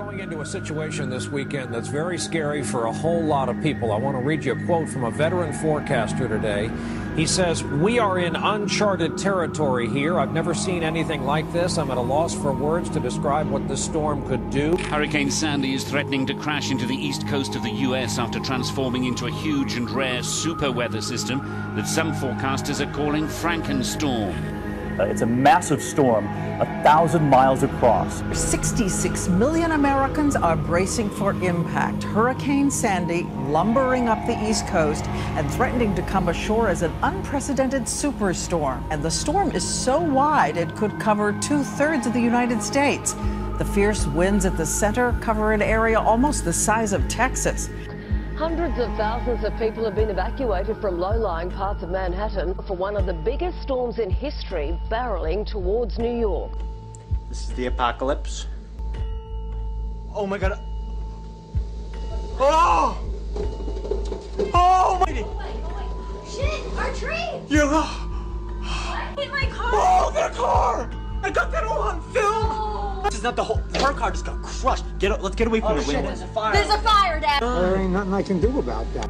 going into a situation this weekend that's very scary for a whole lot of people. I want to read you a quote from a veteran forecaster today. He says, "We are in uncharted territory here. I've never seen anything like this. I'm at a loss for words to describe what this storm could do." Hurricane Sandy is threatening to crash into the east coast of the U.S. after transforming into a huge and rare super weather system that some forecasters are calling Frankenstorm. It's a massive storm, 1,000 miles across. 66 million Americans are bracing for impact. Hurricane Sandy lumbering up the East Coast and threatening to come ashore as an unprecedented superstorm. And the storm is so wide it could cover 2/3 of the United States. The fierce winds at the center cover an area almost the size of Texas. Hundreds of thousands of people have been evacuated from low-lying parts of Manhattan for one of the biggest storms in history barreling towards New York. This is the apocalypse. Oh my God. Oh! Oh my! Shit, our tree! You're In my car! Oh, the car! I got that all on film! This is not the whole... Her car just got crushed. Let's get away from the window. There's a fire. There's a fire, Dad! There ain't nothing I can do about that.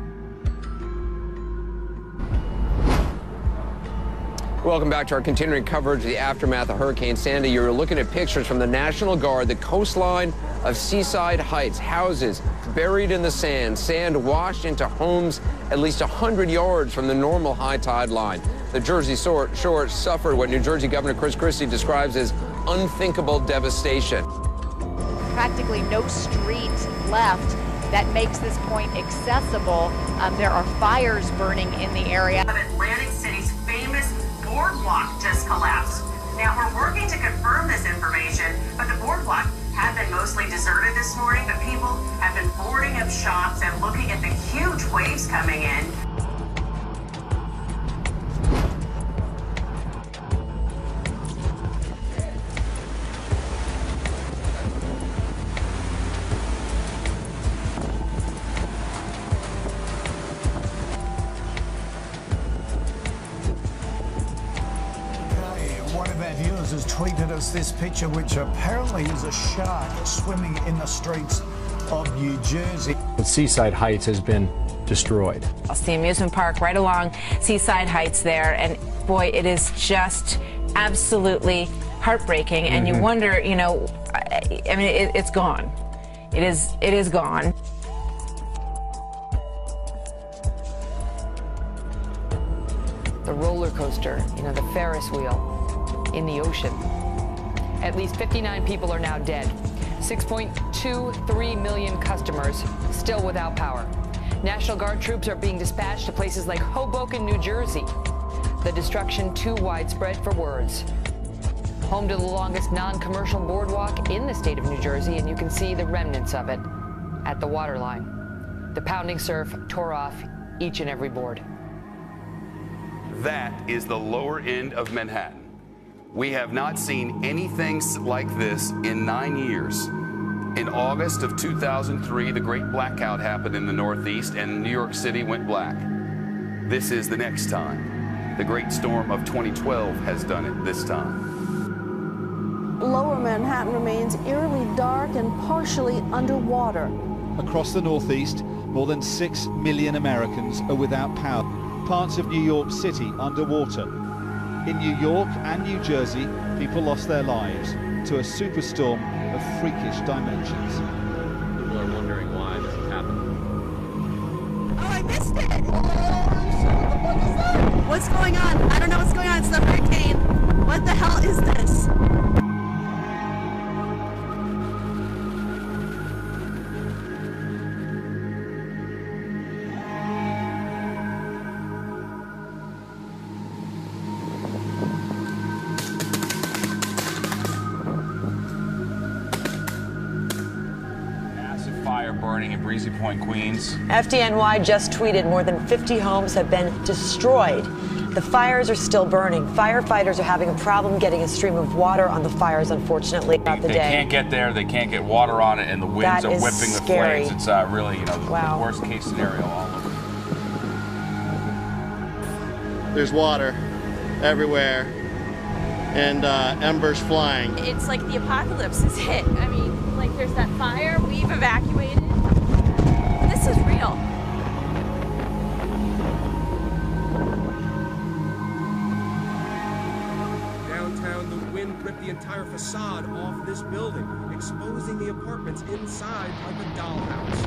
Welcome back to our continuing coverage of the aftermath of Hurricane Sandy. You're looking at pictures from the National Guard, the coastline of Seaside Heights. Houses buried in the sand, sand washed into homes at least 100 yards from the normal high tide line. The Jersey shore suffered what New Jersey Governor Chris Christie describes as unthinkable devastation. Practically no street left that makes this point accessible. There are fires burning in the area. Atlantic City's famous boardwalk just collapsed. Now, we're working to confirm this information, but the boardwalk had been mostly deserted this morning, but people have been boarding up shops and looking at the huge waves coming in. Has tweeted us this picture, which apparently is a shark swimming in the streets of New Jersey. Seaside Heights has been destroyed. It's the amusement park right along Seaside Heights there, and boy, it is just absolutely heartbreaking. And you wonder, you know, I mean, it's gone. It is gone. The roller coaster, you know, the Ferris wheel in the ocean. At least 59 people are now dead. 6.23 million customers still without power. National Guard troops are being dispatched to places like Hoboken, New Jersey. The destruction too widespread for words. Home to the longest non-commercial boardwalk in the state of New Jersey, and you can see the remnants of it at the waterline. The pounding surf tore off each and every board. That is the lower end of Manhattan. We have not seen anything like this in 9 years. In August of 2003, the Great Blackout happened in the Northeast and New York City went black. This is the next time. The Great Storm of 2012 has done it this time. Lower Manhattan remains eerily dark and partially underwater. Across the Northeast, more than 6 million Americans are without power. Parts of New York City underwater. In New York and New Jersey, people lost their lives to a superstorm of freakish dimensions. People are wondering why this has happened. Oh, I missed it! What's going on? I don't know what's going on. It's the hurricane. What the hell is this? Burning in Breezy Point, Queens. FDNY just tweeted more than 50 homes have been destroyed. The fires are still burning. Firefighters are having a problem getting a stream of water on the fires, unfortunately, throughout the day. They can't get there. They can't get water on it, and the winds are whipping the flames. It's really, you know, the worst case scenario all over. There's water everywhere and embers flying. It's like the apocalypse has hit. I mean, Like there's that fire, we've evacuated. This is real. Downtown, the wind ripped the entire facade off this building, exposing the apartments inside like a dollhouse.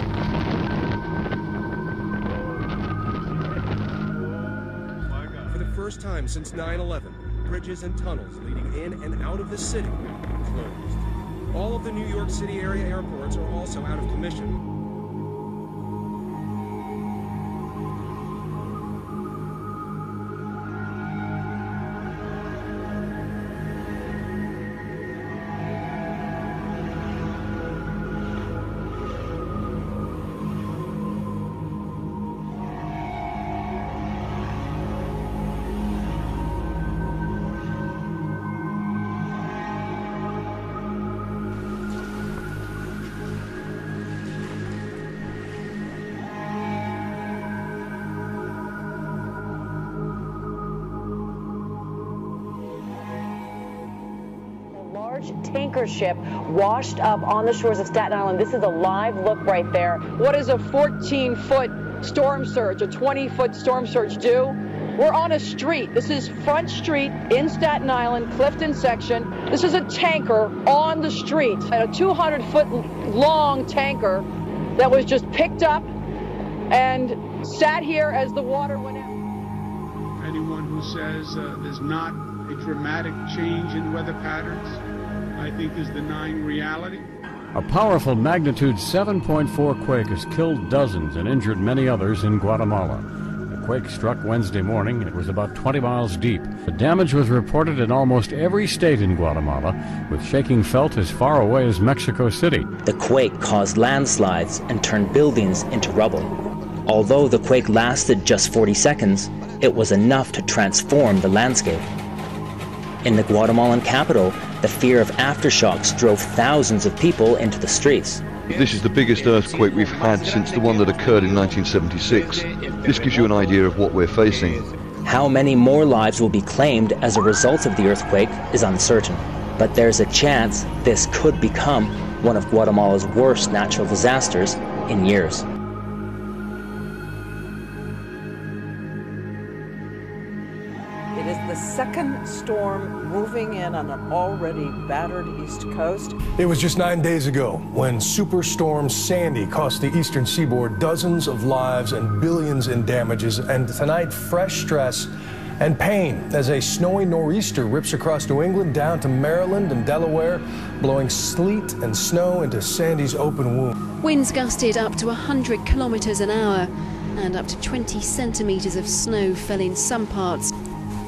For the first time since 9/11, bridges and tunnels leading in and out of the city are closed. All of the New York City area airports are also out of commission. Tanker ship washed up on the shores of Staten Island. This is a live look right there. What does a 14-foot storm surge, a 20-foot storm surge do? We're on a street. This is Front Street in Staten Island, Clifton section. This is a tanker on the street, a 200-foot long tanker that was just picked up and sat here as the water went out. Anyone who says there's not a dramatic change in weather patterns, I think is denying reality. A powerful magnitude 7.4 quake has killed dozens and injured many others in Guatemala. The quake struck Wednesday morning. It was about 20 miles deep. The damage was reported in almost every state in Guatemala, with shaking felt as far away as Mexico City. The quake caused landslides and turned buildings into rubble. Although the quake lasted just 40 seconds, it was enough to transform the landscape. In the Guatemalan capital, the fear of aftershocks drove thousands of people into the streets. This is the biggest earthquake we've had since the one that occurred in 1976. This gives you an idea of what we're facing. How many more lives will be claimed as a result of the earthquake is uncertain, but there's a chance this could become one of Guatemala's worst natural disasters in years. It is the second storm moving in on an already battered East Coast. It was just 9 days ago when Superstorm Sandy cost the eastern seaboard dozens of lives and billions in damages. And tonight, fresh stress and pain as a snowy nor'easter rips across New England down to Maryland and Delaware, blowing sleet and snow into Sandy's open wound. Winds gusted up to 100 kilometers an hour, and up to 20 centimeters of snow fell in some parts.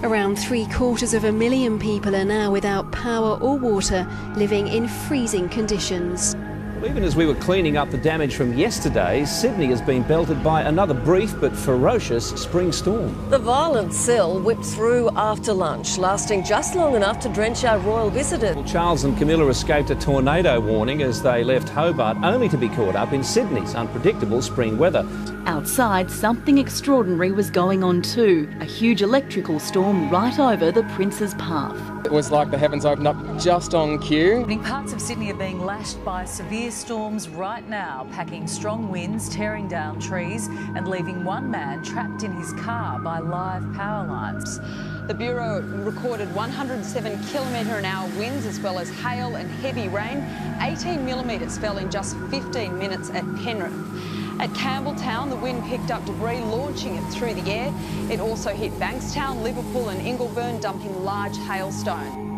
Around 750,000 people are now without power or water, living in freezing conditions. Even as we were cleaning up the damage from yesterday, Sydney has been belted by another brief but ferocious spring storm. The violent sill whipped through after lunch, lasting just long enough to drench our royal visitors. Well, Charles and Camilla escaped a tornado warning as they left Hobart, only to be caught up in Sydney's unpredictable spring weather. Outside, something extraordinary was going on too. A huge electrical storm right over the Prince's Path. It was like the heavens opened up just on cue. Parts of Sydney are being lashed by severe storms right now, packing strong winds, tearing down trees and leaving one man trapped in his car by live power lines. The Bureau recorded 107 km/h winds as well as hail and heavy rain. 18 millimetres fell in just 15 minutes at Penrith. At Campbelltown, the wind picked up debris, launching it through the air. It also hit Bankstown, Liverpool and Ingleburn, dumping large hailstone.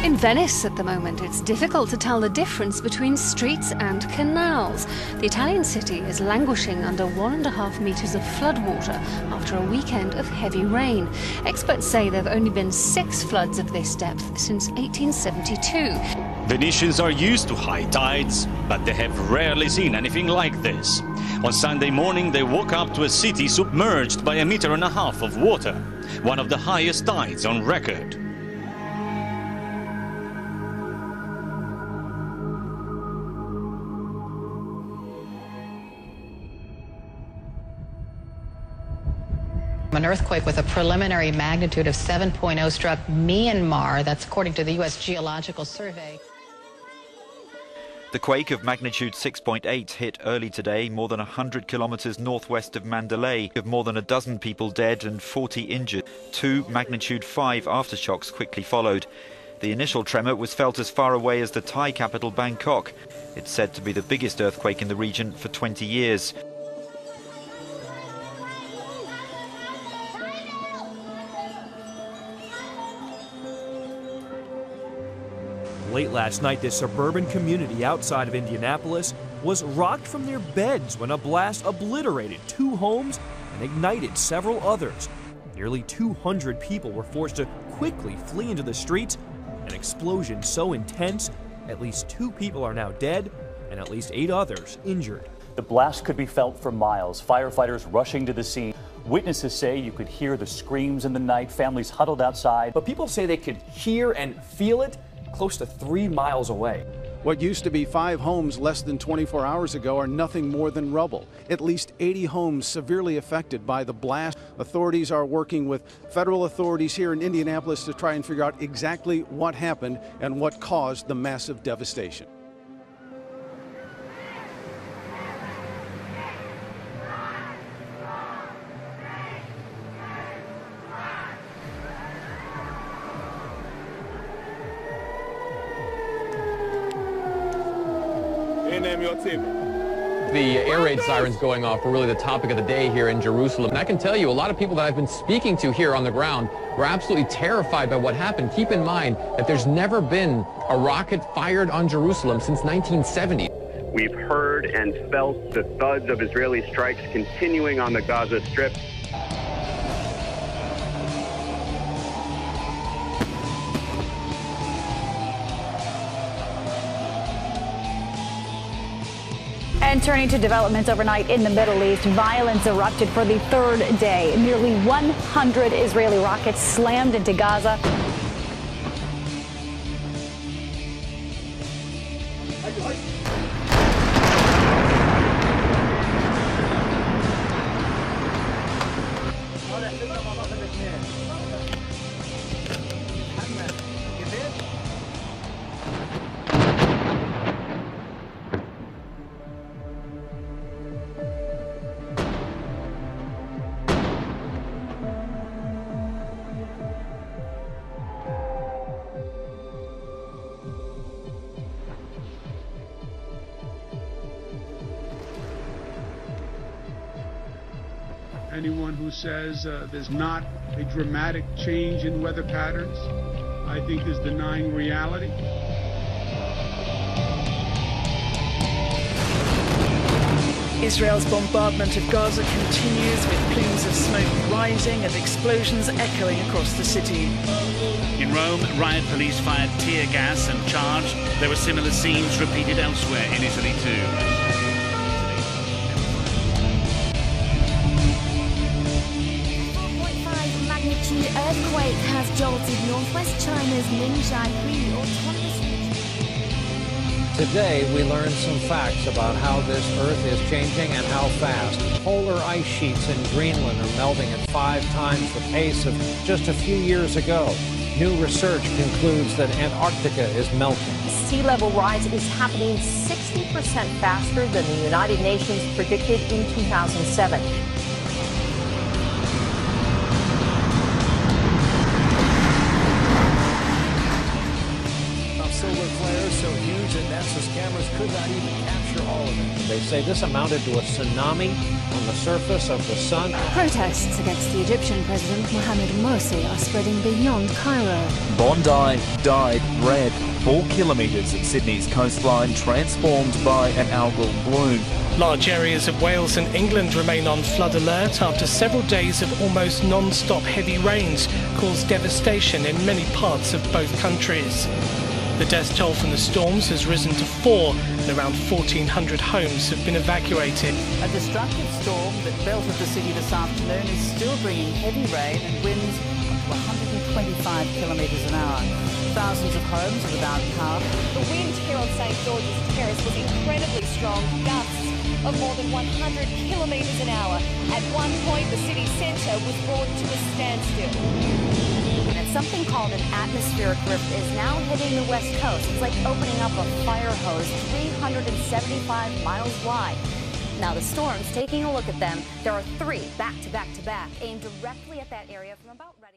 In Venice at the moment, it's difficult to tell the difference between streets and canals. The Italian city is languishing under 1.5 meters of floodwater after a weekend of heavy rain. Experts say there have only been 6 floods of this depth since 1872. Venetians are used to high tides, but they have rarely seen anything like this. On Sunday morning, they woke up to a city submerged by 1.5 meters of water, one of the highest tides on record. An earthquake with a preliminary magnitude of 7.0 struck Myanmar. That's according to the U.S. Geological Survey. The quake of magnitude 6.8 hit early today, more than 100 kilometers northwest of Mandalay, with more than a dozen people dead and 40 injured. 2 magnitude 5 aftershocks quickly followed. The initial tremor was felt as far away as the Thai capital Bangkok. It's said to be the biggest earthquake in the region for 20 years. Late last night, this suburban community outside of Indianapolis was rocked from their beds when a blast obliterated 2 homes and ignited several others. Nearly 200 people were forced to quickly flee into the streets. An explosion so intense, at least 2 people are now dead and at least 8 others injured. The blast could be felt for miles. Firefighters rushing to the scene. Witnesses say you could hear the screams in the night, families huddled outside. But people say they could hear and feel it close to 3 miles away. What used to be 5 homes less than 24 hours ago are nothing more than rubble. At least 80 homes severely affected by the blast. Authorities are working with federal authorities here in Indianapolis to try and figure out exactly what happened and what caused the massive devastation. The air raid sirens going off were really the topic of the day here in Jerusalem. And I can tell you, a lot of people that I've been speaking to here on the ground were absolutely terrified by what happened. Keep in mind that there's never been a rocket fired on Jerusalem since 1970. We've heard and felt the thuds of Israeli strikes continuing on the Gaza Strip. And turning to developments overnight in the Middle East, violence erupted for the 3rd day. Nearly 100 Israeli rockets slammed into Gaza. Anyone who says there's not a dramatic change in weather patterns, I think is denying reality. Israel's bombardment of Gaza continues, with plumes of smoke rising and explosions echoing across the city. In Rome, riot police fired tear gas and charged. There were similar scenes repeated elsewhere in Italy too. Earthquake has jolted northwest China's Ningxia autonomous region. Today we learned some facts about how this Earth is changing and how fast. Polar ice sheets in Greenland are melting at 5 times the pace of just a few years ago. New research concludes that Antarctica is melting. Sea level rise is happening 60% faster than the United Nations predicted in 2007. So huge that NASA's cameras could not even capture all of it. They say this amounted to a tsunami on the surface of the sun. Protests against the Egyptian President Mohamed Morsi are spreading beyond Cairo. Bondi dyed red. 4 kilometres of Sydney's coastline transformed by an algal bloom. Large areas of Wales and England remain on flood alert after several days of almost non-stop heavy rains caused devastation in many parts of both countries. The death toll from the storms has risen to 4, and around 1,400 homes have been evacuated. A destructive storm that belted the city this afternoon is still bringing heavy rain and winds up to 125 kilometres an hour. Thousands of homes are without power. The wind here on St George's Terrace was incredibly strong, gusts of more than 100 kilometres an hour. At one point, the city centre was brought to a standstill. And something called an atmospheric rift is now hitting the west coast. It's like opening up a fire hose 375 miles wide. Now the storms, taking a look at them, there are 3 back to back to back aimed directly at that area from about Reading.